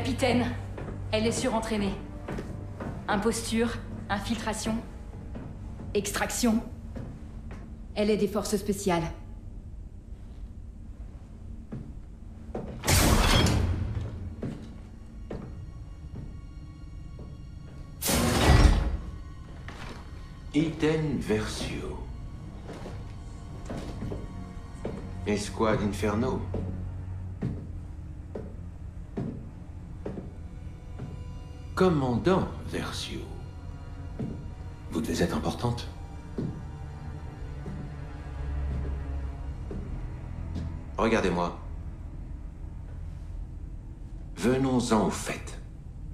Capitaine, elle est surentraînée. Imposture, infiltration, extraction. Elle est des forces spéciales. Eden Versio. Escouade Inferno. Commandant Versio. Vous devez être importante. Regardez-moi. Venons-en au fait.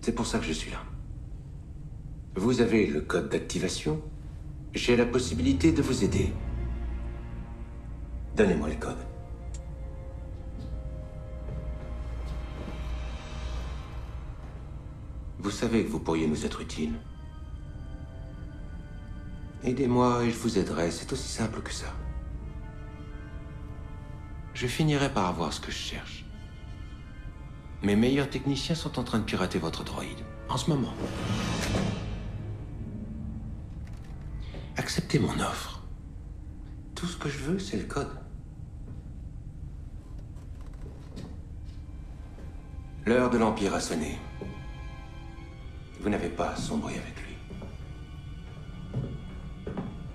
C'est pour ça que je suis là. Vous avez le code d'activation. J'ai la possibilité de vous aider. Donnez-moi le code. Vous savez que vous pourriez nous être utile. Aidez-moi et je vous aiderai, c'est aussi simple que ça. Je finirai par avoir ce que je cherche. Mes meilleurs techniciens sont en train de pirater votre droïde, en ce moment. Acceptez mon offre. Tout ce que je veux, c'est le code. L'heure de l'Empire a sonné. Vous n'avez pas à sombrer avec lui.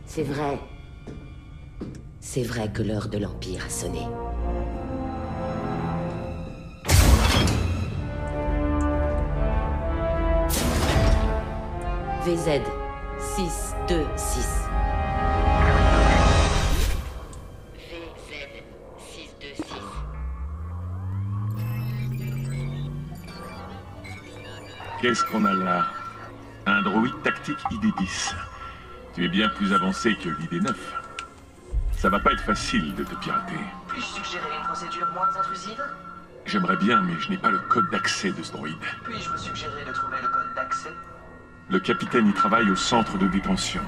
C'est vrai. C'est vrai que l'heure de l'Empire a sonné. VZ 626. VZ 626. Qu'est-ce qu'on a là? Un droïde tactique ID-10. Tu es bien plus avancé que l'ID-9. Ça va pas être facile de te pirater. Puis-je suggérer une procédure moins intrusive? J'aimerais bien, mais je n'ai pas le code d'accès de ce droïde. Puis-je vous suggérer de trouver le code d'accès? Le capitaine y travaille au centre de détention.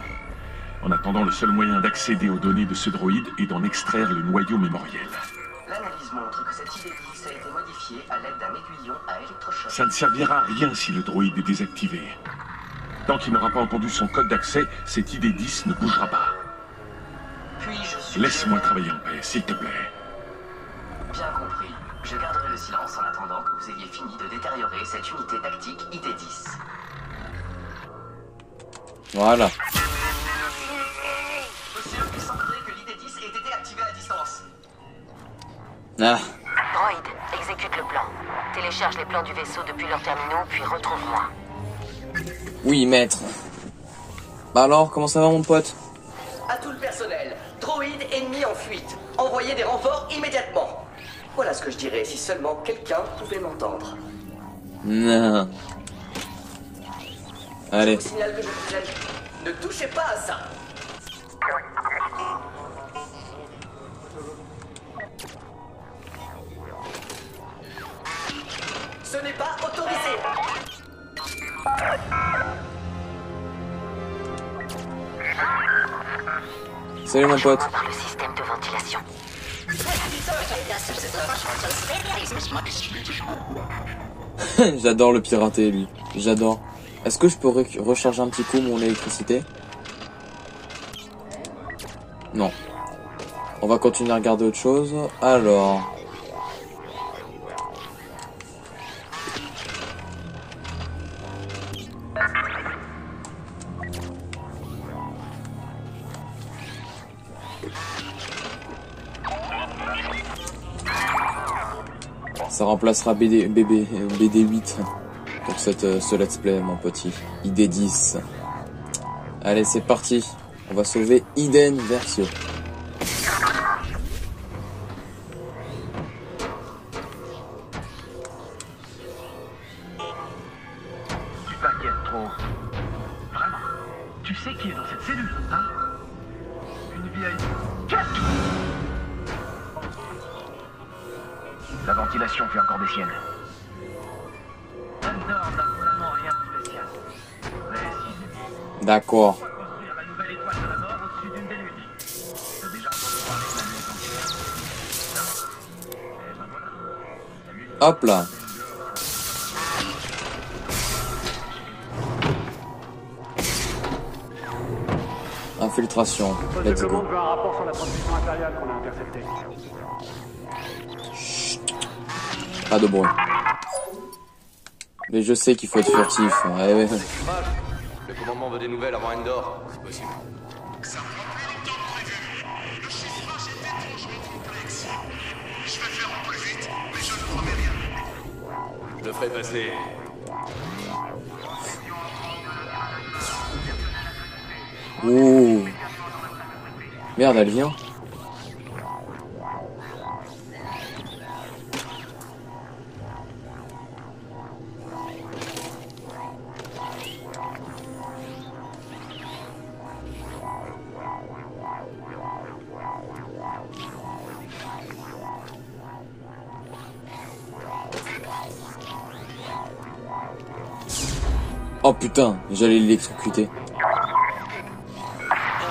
En attendant, le seul moyen d'accéder aux données de ce droïde est d'en extraire le noyau mémoriel. L'analyse montre que cette ID-10 a été modifiée à l'aide d'un aiguillon à électrochoc. Ça ne servira à rien si le droïde est désactivé. Tant qu'il n'aura pas entendu son code d'accès, cette ID-10 ne bougera pas. Puis-je suggérer... Laisse-moi travailler en paix, s'il te plaît. Bien compris. Je garderai le silence en attendant que vous ayez fini de détériorer cette unité tactique ID-10. Voilà. Monsieur, il semblerait que l'ID-10 ait été activée à distance. Ah, Droïde, exécute le plan. Télécharge les plans du vaisseau depuis leurs terminaux, puis retrouve-moi. oui, maître. Bah alors, comment ça va, mon pote? À tout le personnel, droïde ennemi en fuite. Envoyez des renforts immédiatement. Voilà ce que je dirais si seulement quelqu'un pouvait m'entendre. Non. Allez. Je vous signale que je vous aime. Ne touchez pas à ça. Ce n'est pas autorisé. Salut, mon pote. Par le système de ventilation. J'adore le pirater, lui. J'adore. Est-ce que je peux recharger un petit coup mon électricité? Non. On va continuer à regarder autre chose. Alors... ça remplacera BD8 pour ce let's play, mon petit. ID10. Allez, c'est parti. On va sauver Eden Versio. Tu t'inquiètes trop. Vraiment. Tu sais qui est dans cette cellule, hein? Une vieille... Casse-toi! La ventilation fait encore des siennes. Thunder n'a vraiment rien de spécial. D'accord. Construire la nouvelle étoile de la mort au-dessus d'une des lunes. T'as déjà entendu parler de la lune entière? Non. Eh ben voilà. Hop là. Infiltration. Let's go. veut un rapport sur la transmission impériale qu'on a interceptée. Pas de bruit. Mais je sais qu'il faut être furtif. Ouais, ouais. Le commandement veut des nouvelles avant Endor, si possible. Ça prend plus longtemps que prévu. Le chiffrage est étrangement complexe. Je vais faire au plus vite, mais je ne promets rien. Je le ferai passer. Ouh. Merde, elle vient. Oh putain, j'allais l'électrocuter.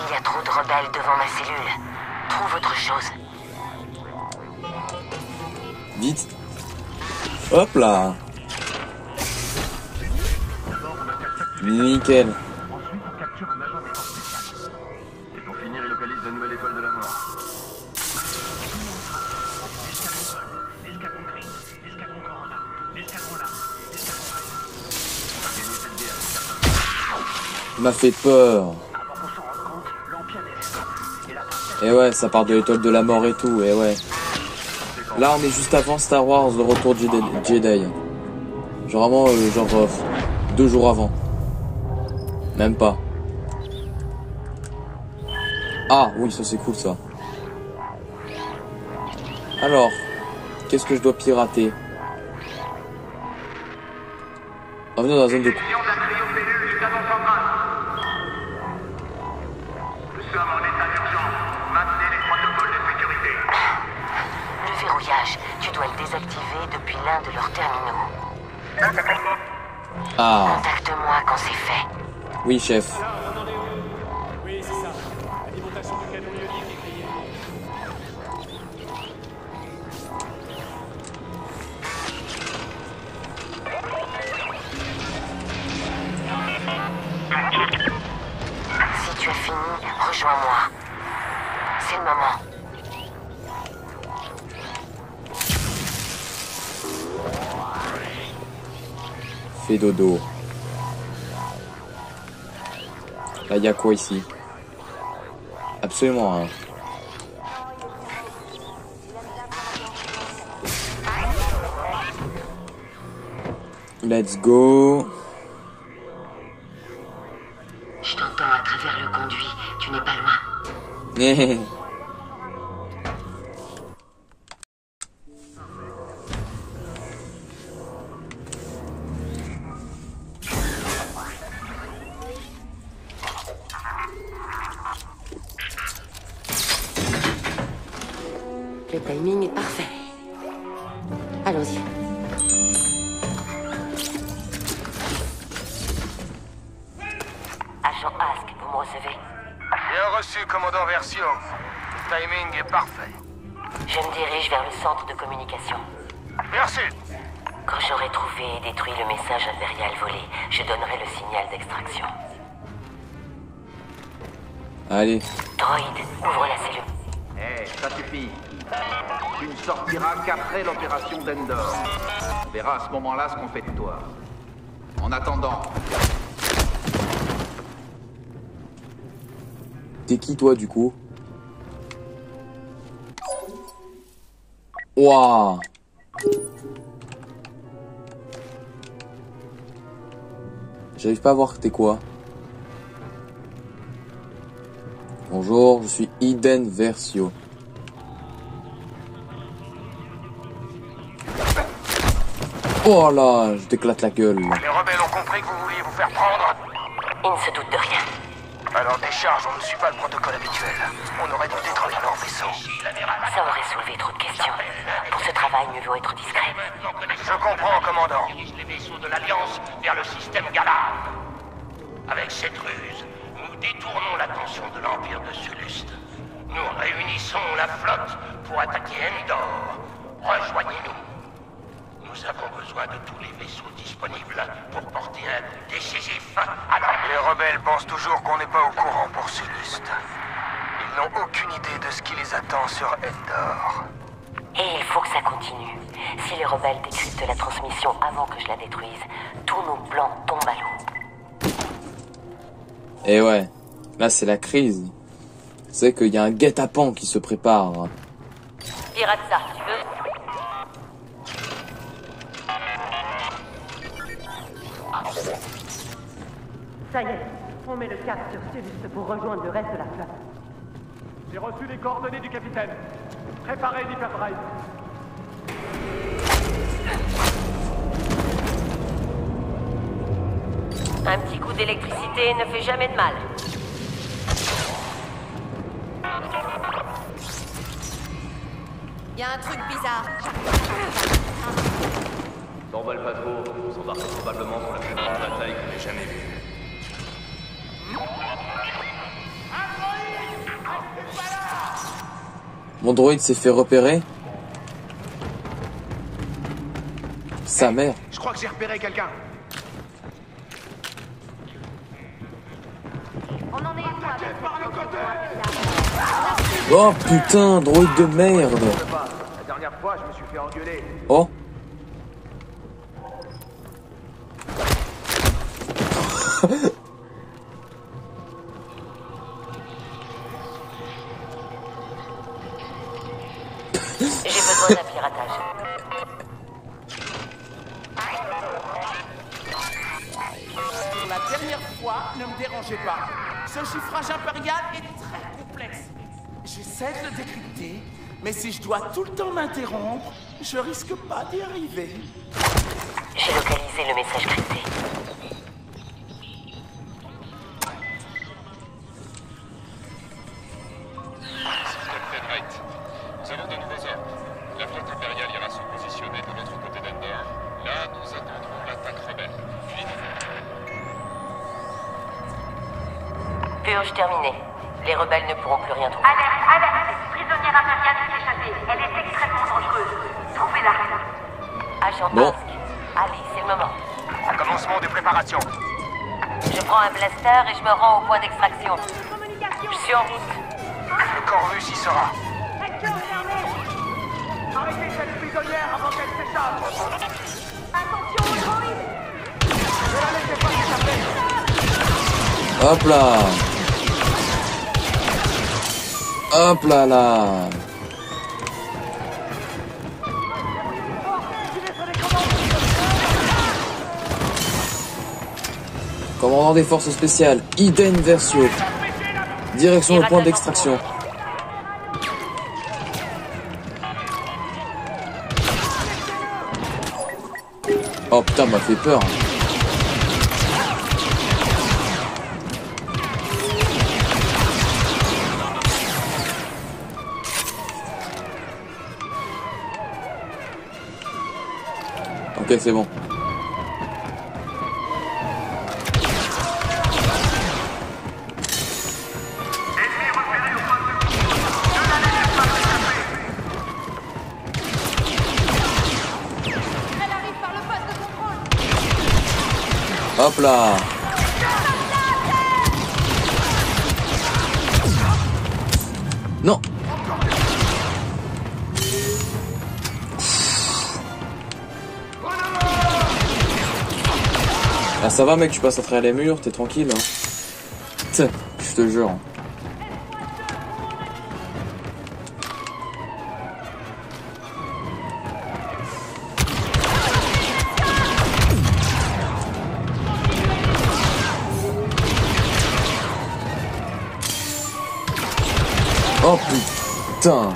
Il y a trop de rebelles devant ma cellule. Trouve autre chose. Vite. Hop là. Nickel. Ensuite, on capture un agent des forces spéciales. Et pour finir, il localise la nouvelle étoile de la mort. L'escadron gris, l'escadron Corona, l'escadron là, l'escadron là. On va gagner cette guerre, c'est certain. Il m'a fait peur. Avant qu'on s'en rende compte, l'Empire des et la princesse. Et ouais, ça part de l'étoile de la mort et tout, et ouais. Là, on est juste avant Star Wars, le retour de Jedi. Genre vraiment, 2 jours avant. Même pas. Ah, oui, ça c'est cool, ça. Alors, qu'est-ce que je dois pirater? Revenir dans la zone de... Le verrouillage, tu dois le désactiver depuis l'un de leurs terminaux. Ah, Contacte-moi quand c'est fait. oui, chef. Oui, c'est ça. L'alimentation du canon ionique est grillée. Si tu as fini, rejoins-moi. C'est le moment. Fais dodo. Là, y a quoi ici? Absolument rien. Let's go. Je t'entends à travers le conduit. Tu n'es pas loin. Le timing est parfait. Allons-y. Agent Ask, vous me recevez? Bien reçu, commandant Versio. Le timing est parfait. Je me dirige vers le centre de communication. Merci. Quand j'aurai trouvé et détruit le message impérial volé, je donnerai le signal d'extraction. Allez. Droïde, ouvre la cellule. Ça suffit. Tu ne sortiras qu'après l'opération d'Endor. On verra à ce moment-là ce qu'on fait de toi. En attendant... T'es qui, toi, du coup? Waouh. J'arrive pas à voir t'es quoi. Bonjour, je suis Iden Versio. Oh là, je t'éclate la gueule. Les rebelles ont compris que vous vouliez vous faire prendre. Ils ne se doutent de rien. Alors décharge, on ne suit pas le protocole habituel. On aurait dû détruire leur vaisseau. Ça aurait soulevé trop de questions. Pour ce travail, mieux vaut être discret. Je comprends, commandant. Dirige les vaisseaux de l'Alliance vers le système Galar. Avec cette ruse, nous détournons l'attention de l'Empire de Sulust. Nous réunissons la flotte pour attaquer Endor. Rejoignez-nous. Nous avons besoin de tous les vaisseaux disponibles pour porter un coup décisif à l'Empire. Les rebelles pensent toujours qu'on n'est pas au courant pour Sulust. Ils n'ont aucune idée de ce qui les attend sur Endor. Et il faut que ça continue. Si les rebelles décryptent la transmission avant que je la détruise, tous nos plans tombent à l'eau. Et ouais, là c'est la crise. C'est qu'il y a un guet-apens qui se prépare. Pirate ça, tu veux? Ça y est, on met le cap sur Sulust pour rejoindre le reste de la flotte. J'ai reçu les coordonnées du capitaine. Préparez l'hyperdrive. Un petit coup d'électricité ne fait jamais de mal. Y a un truc bizarre. T'emballe pas trop, on s'embarque probablement pour la plus grande bataille que j'ai jamais vue. Mon droïde s'est fait repérer. Sa mère. Je crois que j'ai repéré quelqu'un. On en est où avec Par le côté. Oh putain, droïde de merde. La dernière fois, je me suis fait engueuler. Oh. J'ai besoin d'un piratage. Pour la dernière fois, ne me dérangez pas. Ce chiffrage impérial est très complexe. J'essaie de le décrypter, mais si je dois tout le temps m'interrompre, je risque pas d'y arriver. J'ai localisé le message crypté. Captain Wright, nous avons de nouveaux ordres. La flotte impériale ira se positionner de l'autre côté d'Endor. Là, nous attendrons l'attaque rebelle. Purge terminée. Les rebelles ne pourront plus rien trouver. Alerte, alerte! Prisonnière impériale s'est échappée. Elle est extrêmement dangereuse. Trouvez-la. Agent Bon. Tusk. Allez, c'est le moment. Commencement des préparations. Je prends un blaster et je me rends au point d'extraction. Je suis en route. Le Corvus y sera. Arrêtez cette prisonnière avant qu'elle s'échappe. Attention aux droïdes! Ne la laissez pas s'échapper. Hop là. Hop là là. Commandant des forces spéciales, Iden Versio. Direction le point d'extraction. Oh putain, m'a fait peur. Ok, c'est bon. Elle arrive par le poste de contrôle. Hop là. Non. Ah ça va mec, tu passes à travers les murs, t'es tranquille hein. Tiens, je te jure. Oh putain.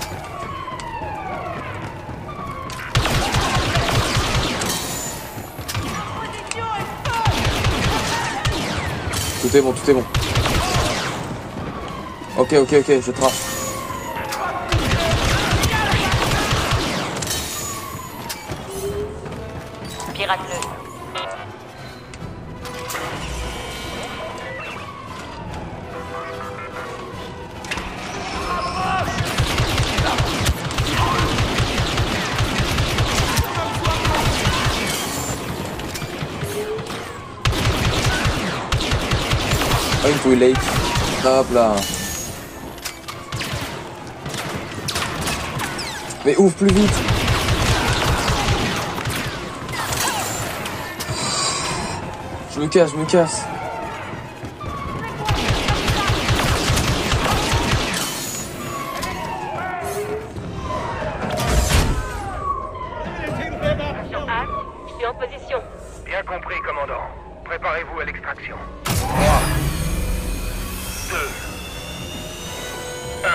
Tout est bon, tout est bon. Ok, ok, ok, je trace. Pirate-le. Oh, une toilette. Hop là. Mais ouvre plus vite. Je me casse, je me casse. Je suis en position. Bien compris, commandant. Préparez-vous à l'extraction. 3, 2, 1.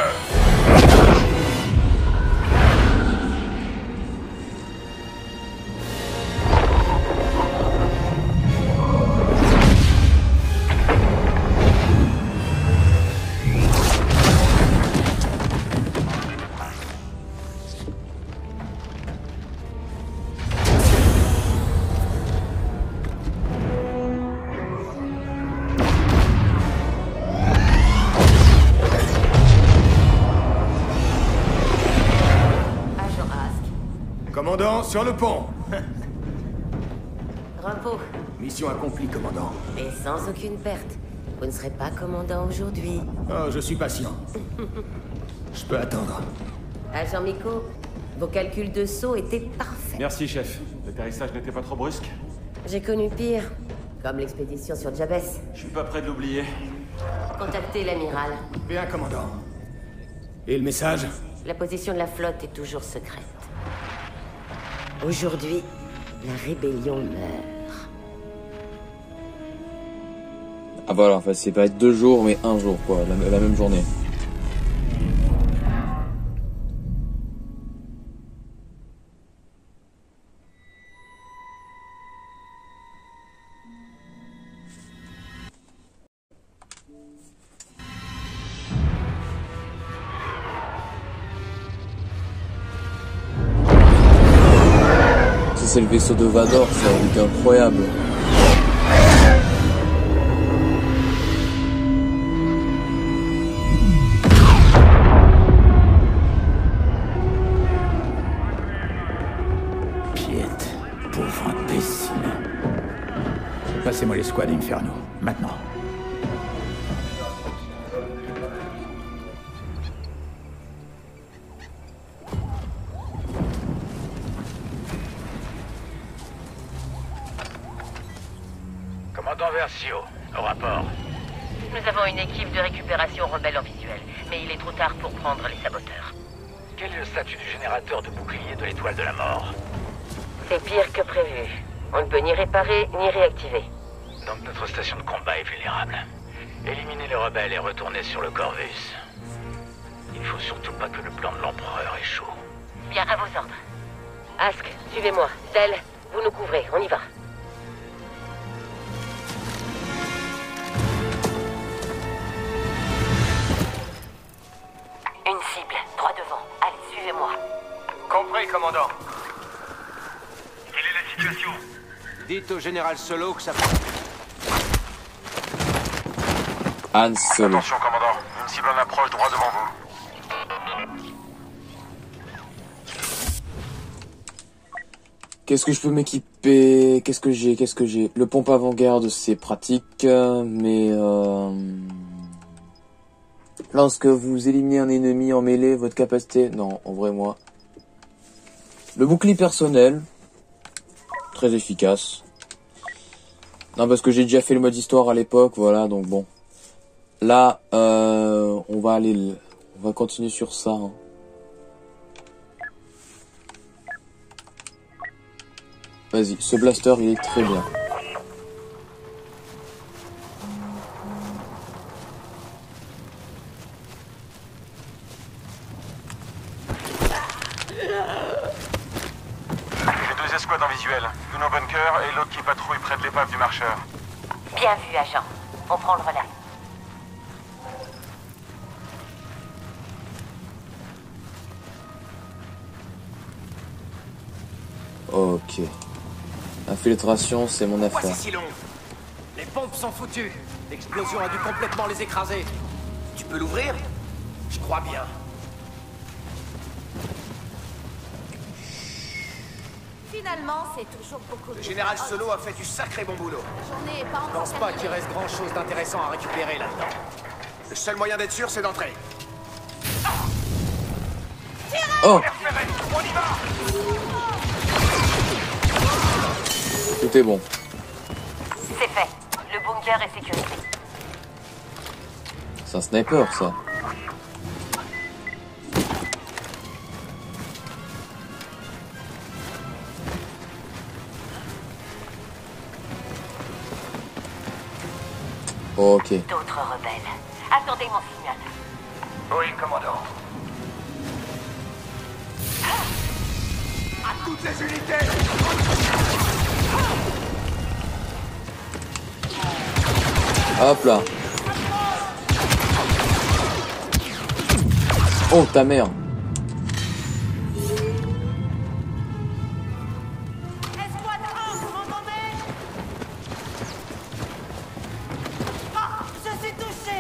Commandant, sur le pont. Repos. Mission accomplie, commandant. Et sans aucune perte. Vous ne serez pas commandant aujourd'hui. Oh, je suis patient. Je peux attendre. Agent Miko, vos calculs de saut étaient parfaits. Merci, chef. L'atterrissage n'était pas trop brusque. J'ai connu pire. Comme l'expédition sur Jabès. Je suis pas prêt de l'oublier. Contactez l'amiral. Bien, commandant. Et le message? La position de la flotte est toujours secrète. Aujourd'hui, la rébellion meurt. Ah voilà, enfin c'est pas 2 jours mais 1 jour quoi, la même journée. C'est le vaisseau de Vador, c'est incroyable. Piette, pauvre imbécile. Passez-moi l'escouade Inferno, maintenant. Commandant Versio, au rapport. Nous avons une équipe de récupération rebelle en visuel, mais il est trop tard pour prendre les saboteurs. Quel est le statut du générateur de bouclier de l'étoile de la mort? C'est pire que prévu. On ne peut ni réparer, ni réactiver. Donc notre station de combat est vulnérable. Éliminez les rebelles et retournez sur le Corvus. Il ne faut surtout pas que le plan de l'Empereur échoue. Bien, à vos ordres. Ask, suivez-moi. Del, vous nous couvrez, on y va. Une cible, droit devant. Allez, suivez-moi. Compris, commandant. Quelle est la situation? Dites au général Solo que ça... Han Solo. Attention, commandant. Une cible en approche droit devant vous. Qu'est-ce que je peux m'équiper? Qu'est-ce que j'ai? Le pompe avant-garde, c'est pratique, mais lorsque vous éliminez un ennemi en mêlée, votre capacité... Non, en vrai, moi. Le bouclier personnel, très efficace. Non, parce que j'ai déjà fait le mode histoire à l'époque, voilà, donc bon. Là, on va continuer sur ça. Hein. Vas-y, ce blaster, il est très bien. Les 2 escouades en visuel. Une au bunker et l'autre qui patrouille près de l'épave du marcheur. Bien vu, agent. On prend le relais. Ok. Infiltration, c'est mon affaire. Pourquoi c'est si long? Les pompes sont foutues. L'explosion a dû complètement les écraser. Tu peux l'ouvrir? Je crois bien. Finalement, c'est toujours beaucoup Le mieux. général Solo a fait du sacré bon boulot. J'en ai pas Je encore pense pas qu'il reste grand chose d'intéressant à récupérer là-dedans. Le seul moyen d'être sûr, c'est d'entrer. Oh! On y va! Tout est bon. C'est fait. Le bunker est sécurisé. C'est un sniper, ça. Ok. D'autres rebelles. Attendez mon signal. Oui, commandant. À toutes les unités! Hop là. Oh ta mère. Escadron, vous m'entendez? Ah, je suis touché.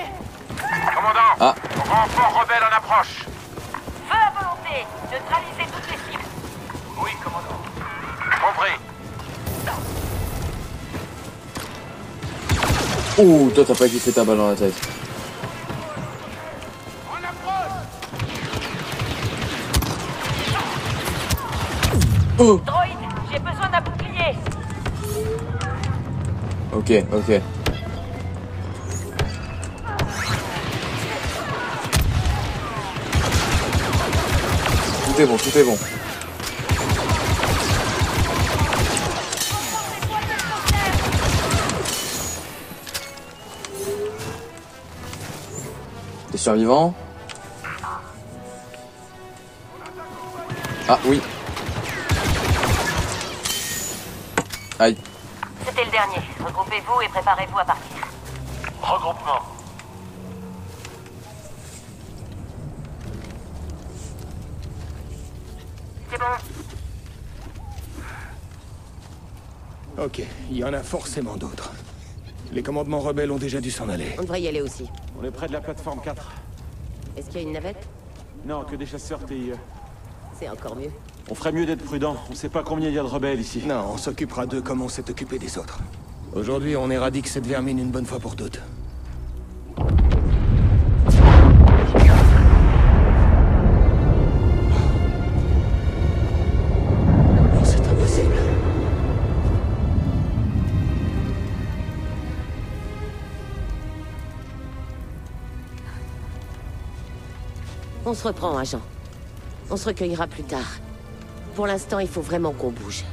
Commandant, Ah. renfort rebelle en approche. Feu à volonté. Neutralisez toutes les cibles. Oui, commandant. Compris. Oh, toi t'as pas kiffé ta balle dans la tête. On approche. Oh. Droïde, j'ai besoin d'un bouclier. Ok, ok. Tout est bon, tout est bon. T'es survivant? Ah oui. Aïe. C'était le dernier. Regroupez-vous et préparez-vous à partir. Regroupement. C'est bon. Ok, il y en a forcément d'autres. Les commandements rebelles ont déjà dû s'en aller. On devrait y aller aussi. On est près de la plateforme 4. Est-ce qu'il y a une navette? Non, que des chasseurs TIE. C'est encore mieux. On ferait mieux d'être prudent. On sait pas combien il y a de rebelles ici. Non, on s'occupera d'eux comme on s'est occupé des autres. Aujourd'hui, on éradique cette vermine une bonne fois pour toutes. Non, c'est impossible. On se reprend, agent. On se recueillera plus tard. Pour l'instant, il faut vraiment qu'on bouge.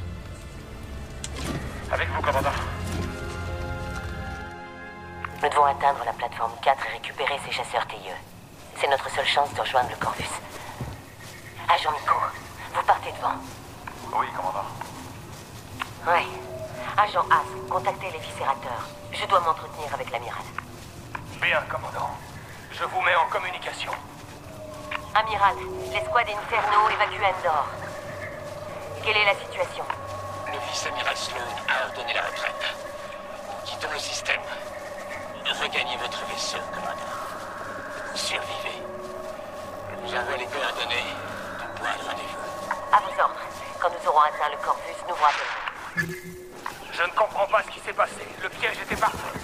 Avec vous, commandant. Nous devons atteindre la plateforme 4 et récupérer ces chasseurs TIE. C'est notre seule chance de rejoindre le Corvus. Agent Nico, vous partez devant. Oui, commandant. Ouais. Agent As, contactez les viscérateurs. Je dois m'entretenir avec l'amiral. Bien, commandant. Je vous mets en communication. Amiral, l'escouade Inferno évacue Endor. Quelle est la situation? Le vice-amiral Sloan a ordonné la retraite. Quittons le système. Regagnez votre vaisseau, commandant. Survivez. Je vous envoie les coordonnées du point de rendez-vous. À vos ordres. Quand nous aurons atteint le Corvus, nous vous rappellerons. Je ne comprends pas ce qui s'est passé. Le piège était parfait.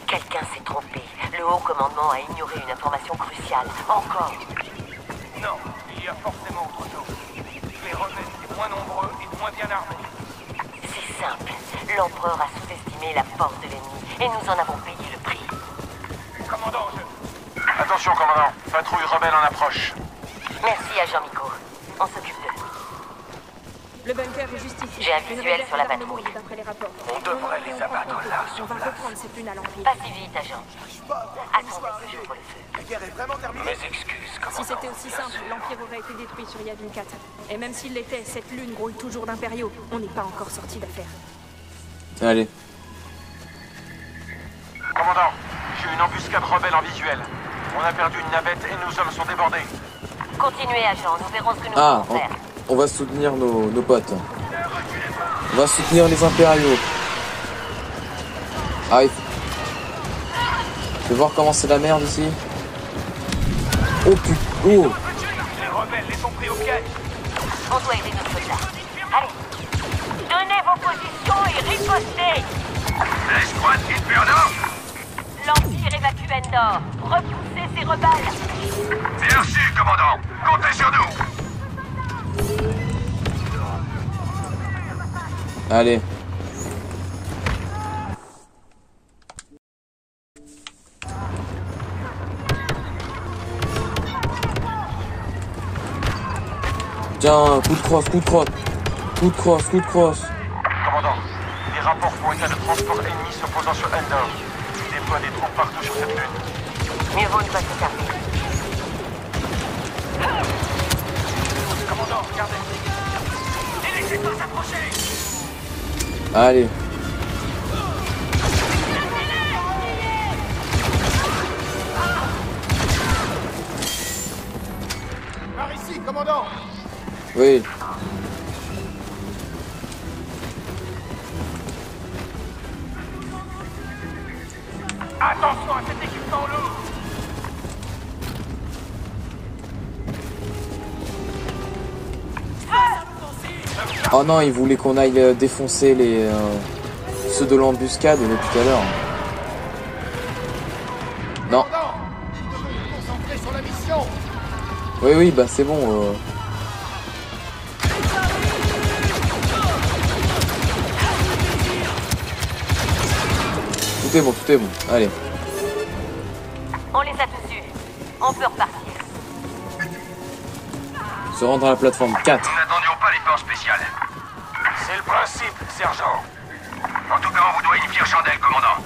Quelqu'un s'est trompé. Le haut commandement a ignoré une information cruciale. Encore. Non, il y a forcément autre chose. Les rebelles étaient moins nombreux et moins bien armés. C'est simple. L'empereur a sous-estimé la force de l'ennemi et nous en avons payé le prix. Commandant, Attention, commandant. Patrouille rebelle en approche. Merci, agent Miko. On s'occupe d'eux. Le bunker est juste ici. J'ai un visuel sur la patrouille. D'après les rapports. On devrait les abattre là, sur On va place. reprendre cette lune à l'Empire. Pas si vite, agent. Attendez que j'ouvre le feu. La guerre est vraiment terminée. Mes excuses, Si commandant. c'était aussi simple, l'Empire aurait été détruit sur Yavin 4. Et même s'il l'était, cette lune grouille toujours d'impériaux. On n'est pas encore sorti d'affaire. Allez. Commandant, j'ai une embuscade rebelle en visuel. On a perdu une navette et nos hommes sont débordés. Continuez, agent. Nous verrons ce que nous Ah, pouvons faire. on va soutenir nos potes. On va soutenir les impériaux. Ah, je vais voir comment c'est la merde ici. Oh putain. Oh. Les rebelles les ont pris au piège. On doit aider nos soldats. Allez. ripostez! L'escouade Inferno! L'Empire évacue Endor. Repoussez ces rebelles! Bien reçu, commandant! Comptez sur nous! Allez. Tiens, coup de crosse, coup de crosse. Coup de crosse, coup de crosse. Commandant, des rapports font état de transport ennemi se posant sur Endor. Ils déploient des troupes partout sur cette lune. Mieux vaut ne pas se tarder. Commandant, regardez. Ne laissez pas s'approcher! Allez. Par ici, commandant! Oui. Attention à cet équipement lourd! Oh non, il voulait qu'on aille défoncer les ceux de l'embuscade de tout à l'heure. Non. Commandant, nous devons nous concentrer sur la mission. Oui, oui, bah c'est bon. Tout est bon, tout est bon. Allez. On les a tous eus. On peut repartir. Se rendre à la plateforme 4. Nous n'attendions pas les forces spéciales. C'est le principe, sergent. En tout cas, on vous doit une fière chandelle, commandant.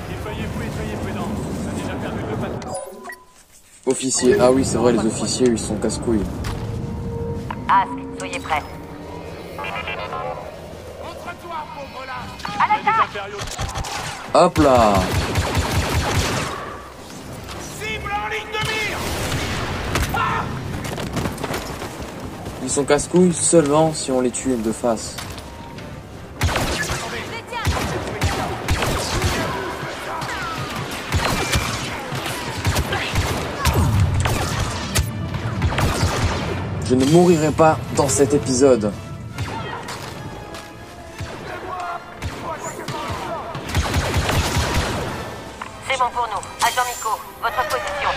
Déployez-vous et soyez prudents. On a déjà perdu 2 patrons. Officier. Ah oui, c'est vrai, les officiers, ils sont casse-couilles. Ask, soyez prêts. Montre-toi, pauvre lâche! À l'attaque! Hop là. Cible en ligne de mire! Ils sont casse-couilles seulement si on les tue de face. Je ne mourirai pas dans cet épisode. C'est bon pour nous. Agent Miko, votre position.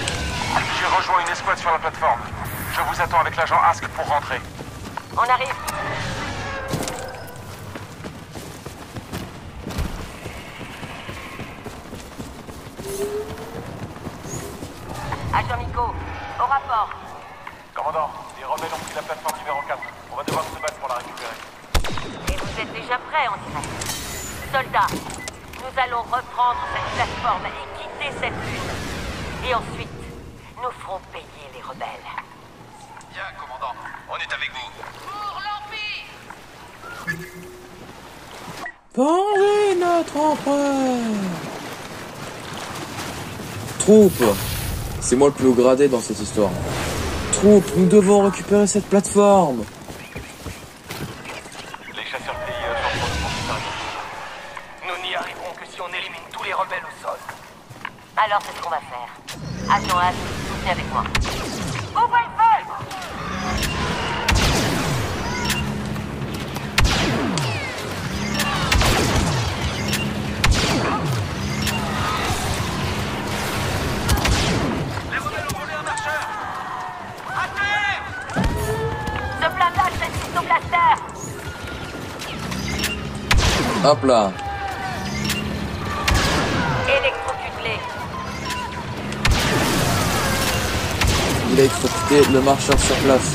J'ai rejoint une escouade sur la plateforme. Je vous attends avec l'agent Ask pour rentrer. On arrive. Agent Miko, au rapport. Commandant, les rebelles ont pris la plateforme numéro 4. On va devoir se battre pour la récupérer. Et vous êtes déjà prêts, on dirait. Soldats, nous allons reprendre cette plateforme et quitter cette lune. Et ensuite, nous ferons payer les rebelles. Bien, commandant. On est avec vous. Pour l'Empire! Vengez notre empereur. Troupe. C'est moi le plus haut gradé dans cette histoire. Troupe, nous devons récupérer cette plateforme. Les chasseurs TIE sont pour nous supérieurs. Nous n'y arriverons que si on élimine tous les rebelles au sol. Alors c'est ce qu'on va faire. Agent Ask, soutenez avec moi. Ouvrez le feu! Les rebelles ont volé un marcheur! À terre! Ce blindage résiste au blaster! Hop là. Électrocuté. Il a exécuté le marcheur sur place.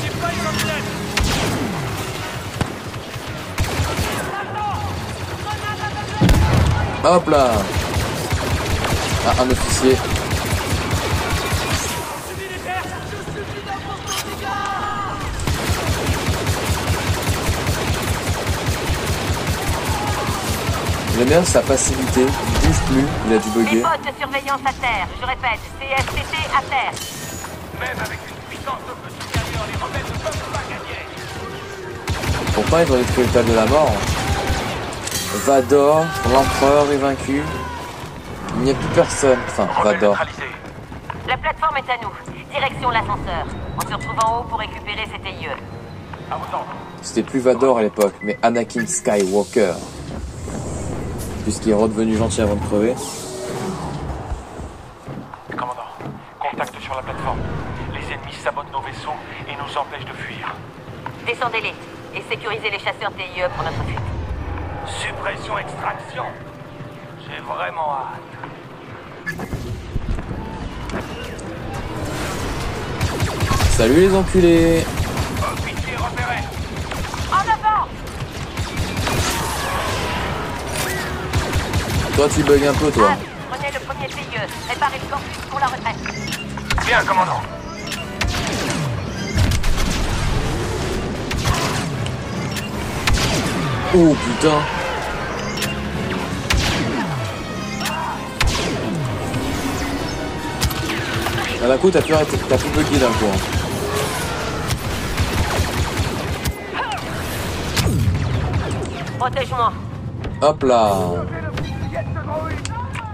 Hop là. Ah, un officier. J'aime bien sa passivité, il bouge plus, il a dû Les bugger. postes de surveillance à terre. Je répète, CSTT à terre. Même avec une puissance de feu supérieure, les rebelles ne peuvent pas gagner. Pourtant ils ont détruit le table de la mort. Vador, l'empereur est vaincu. Il n'y a plus personne. Enfin, Vador. La plateforme est à nous. Direction l'ascenseur. On se retrouve en haut pour récupérer ces TIE. À vos ordres. C'était plus Vador à l'époque, mais Anakin Skywalker. Puisqu'il est redevenu gentil avant de crever. Commandant, contact sur la plateforme. Les ennemis sabotent nos vaisseaux et nous empêchent de fuir. Descendez-les et sécurisez les chasseurs TIE pour notre fuite. Suppression extraction. J'ai vraiment hâte. Salut les enculés. Officier repéré. En avant! Toi tu bugs un peu toi. Prenez le premier TIE. Préparez le corpus pour la retraite. Bien, commandant. Oh putain. À la coup t'as pu bugger d'un coup. Protège-moi. Hop là.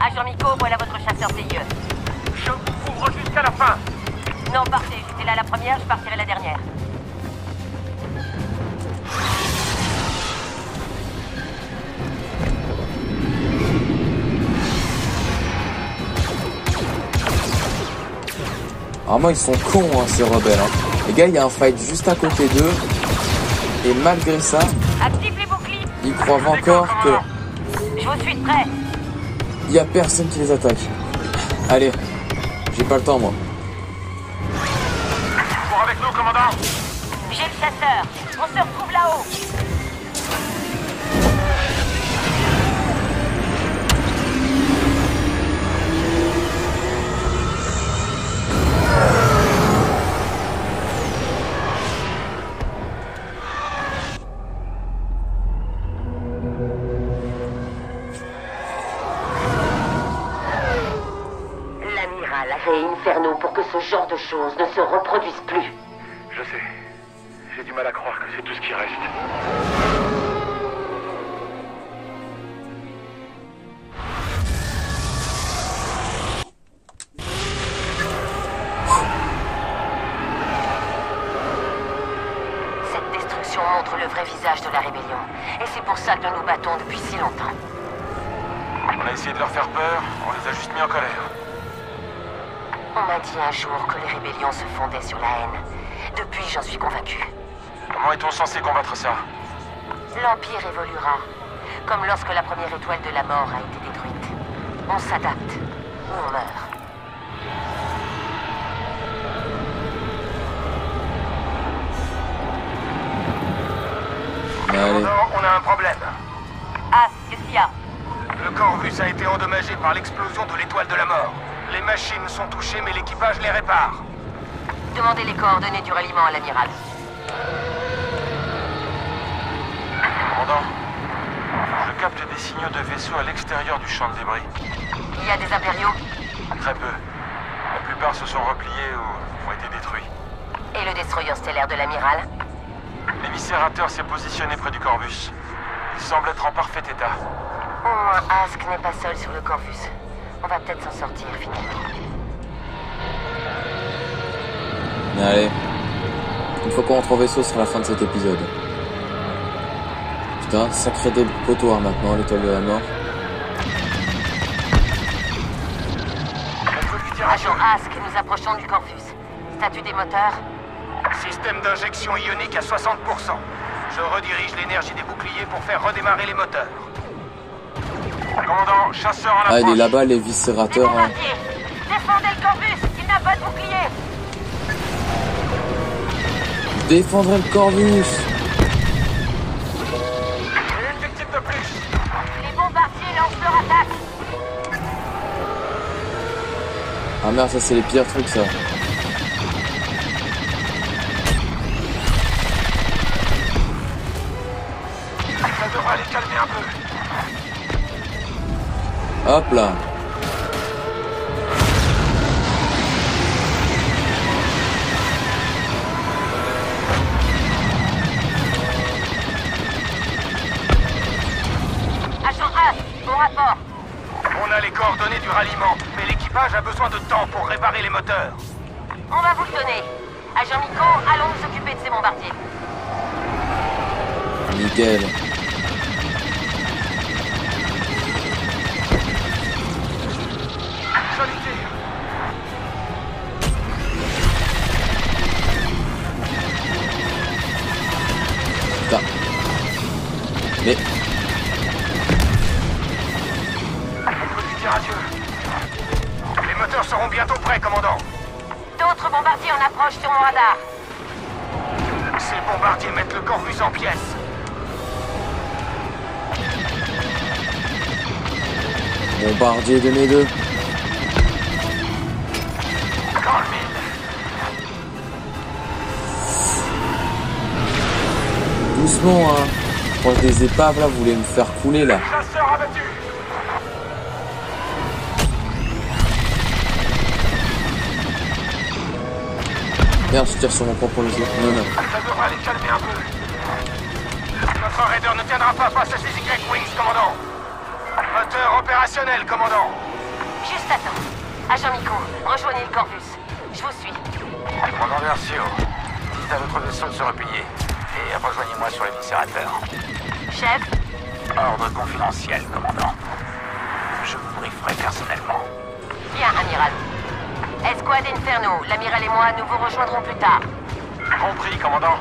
Agent Miko, voilà votre chasseur TIE. Je vous couvre jusqu'à la fin. Non, partez. J'étais là la première, je partirai la dernière. Vraiment ils sont cons hein, ces rebelles. Hein. Les gars, il y a un fight juste à côté d'eux. Et malgré ça, active les boucliers. Ils croient encore que... Je vous suis prêt. Il y a personne qui les attaque. Allez, j'ai pas le temps moi. Pour avec nous, commandant. J'ai le chasseur. On se retrouve là-haut. Inferno pour que ce genre de choses ne se reproduise plus. Je sais. J'ai du mal à croire que c'est tout ce qui reste. Cette destruction montre le vrai visage de la rébellion. Et c'est pour ça que nous nous battons depuis si longtemps. On a essayé de leur faire peur, on les a juste mis en colère. On m'a dit un jour que les rébellions se fondaient sur la haine. Depuis, j'en suis convaincu. Comment est-on censé combattre ça? L'Empire évoluera, comme lorsque la première étoile de la mort a été détruite. On s'adapte, ou on meurt. Commandant, on a un problème. Ah, qu'est-ce qu'il y a? Le Corvus a été endommagé par l'explosion de l'étoile de la mort. Les machines sont touchées, mais l'équipage les répare. Demandez les coordonnées du ralliement à l'amiral. Commandant, je capte des signaux de vaisseaux à l'extérieur du champ de débris. Il y a des impériaux? Très peu. La plupart se sont repliés ou ont été détruits. Et le destroyer stellaire de l'amiral? L'éviscérateur s'est positionné près du Corvus. Il semble être en parfait état. Au moins, Ask n'est pas seul sur le Corvus. On va peut-être s'en sortir, finalement. Allez. Une fois qu'on rentre au vaisseau, ce sera la fin de cet épisode. Putain, sacré dépotoir maintenant, l'étoile de la mort. Agent Ask, nous approchons du Corvus. Statut des moteurs? Système d'injection ionique à 60%. Je redirige l'énergie des boucliers pour faire redémarrer les moteurs. Commandant, chasseur en approche. Ah, il est là-bas, les viscérateurs. Hein. Défendez le Corvus, il n'a pas de bouclier. Défendrez le Corvus. Une victime de plus. Les bombardiers lancent leur attaque. Ah merde, ça c'est les pires trucs ça. Ça devra les calmer un peu. Hop là. Agent A, au rapport. On a les coordonnées du ralliement, mais l'équipage a besoin de temps pour réparer les moteurs. On va vous le donner. Agent Nico, allons nous occuper de ces bombardiers. Nickel. Putain. Mais... Les moteurs seront bientôt prêts, commandant. D'autres bombardiers en approche sur mon radar. Ces bombardiers mettent le Corvus en pièces. Bombardier de mes deux. Doucement, hein. Proche des épaves, là, vous voulez me faire couler, là. Chasseur abattu. Merde, je tire sur mon propre levier. Non, non. Ça devrait les calmer un peu. Notre raider ne tiendra pas face à ces Y-Wings, commandant. Moteur opérationnel, commandant. Juste à temps. Agent Nico, rejoignez le Corvus. Je vous suis. Commandant Versio, dites à votre vaisseau de se replier. Et rejoignez-moi sur l'éviscérateur. Chef. Ordre confidentiel, commandant. Je vous brieferai personnellement. Bien, amiral. Escouade Inferno, l'amiral et moi, nous vous rejoindrons plus tard. Compris, commandant.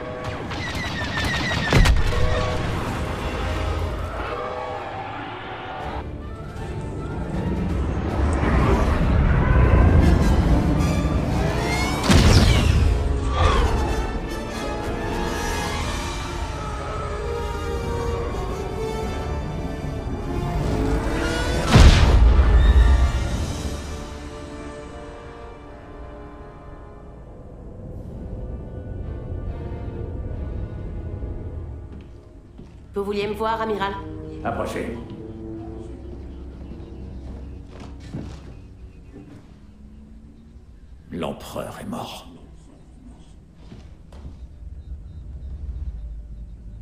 Vous vouliez me voir, amiral? Approchez. L'empereur est mort.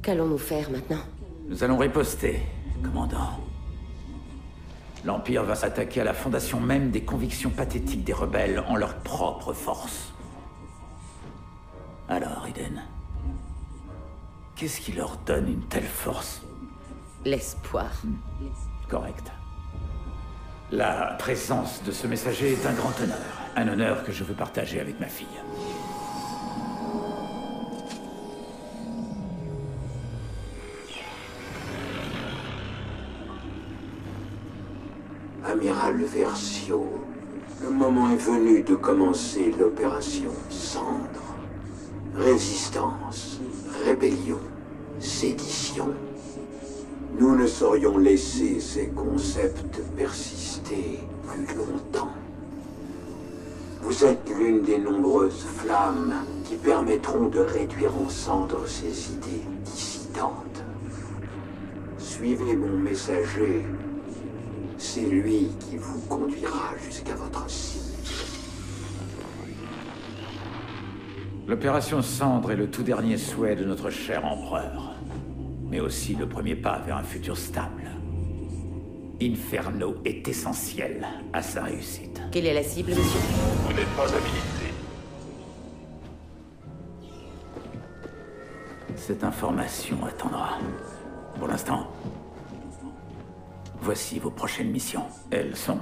Qu'allons-nous faire maintenant? Nous allons riposter, commandant. L'Empire va s'attaquer à la fondation même des convictions pathétiques des rebelles en leur propre force. Alors, Eden, qu'est-ce qui leur donne une telle force? L'espoir. Correct. La présence de ce messager est un grand honneur. Un honneur que je veux partager avec ma fille. Amiral Versio, le moment est venu de commencer l'opération Cendre. Résistance, rébellion, sédition. Nous ne saurions laisser ces concepts persister plus longtemps. Vous êtes l'une des nombreuses flammes qui permettront de réduire en cendres ces idées dissidentes. Suivez mon messager. C'est lui qui vous conduira jusqu'à votre cible. L'opération Cendre est le tout dernier souhait de notre cher empereur. Mais aussi le premier pas vers un futur stable. Inferno est essentiel à sa réussite. Quelle est la cible, monsieur? Vous n'êtes pas habilité. Cette information attendra. Pour l'instant, voici vos prochaines missions. Elles sont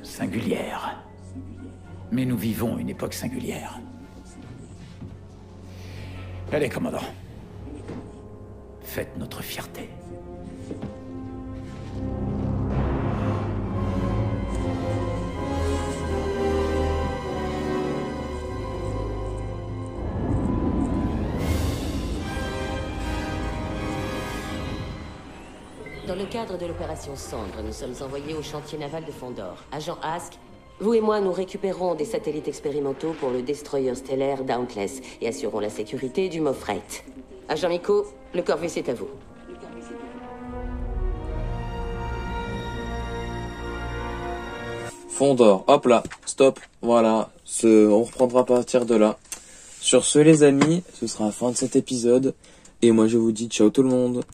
singulières. Mais nous vivons une époque singulière. Allez, commandant. Faites notre fierté. Dans le cadre de l'opération Cendre, nous sommes envoyés au chantier naval de Fondor. Agent Ask, vous et moi, nous récupérons des satellites expérimentaux pour le destroyer stellaire Dauntless et assurons la sécurité du Mofret. Agent Nico, le Corvus est à vous. Fondor, hop là, stop, voilà, on reprendra à partir de là. Sur ce les amis, ce sera la fin de cet épisode, et moi je vous dis ciao tout le monde.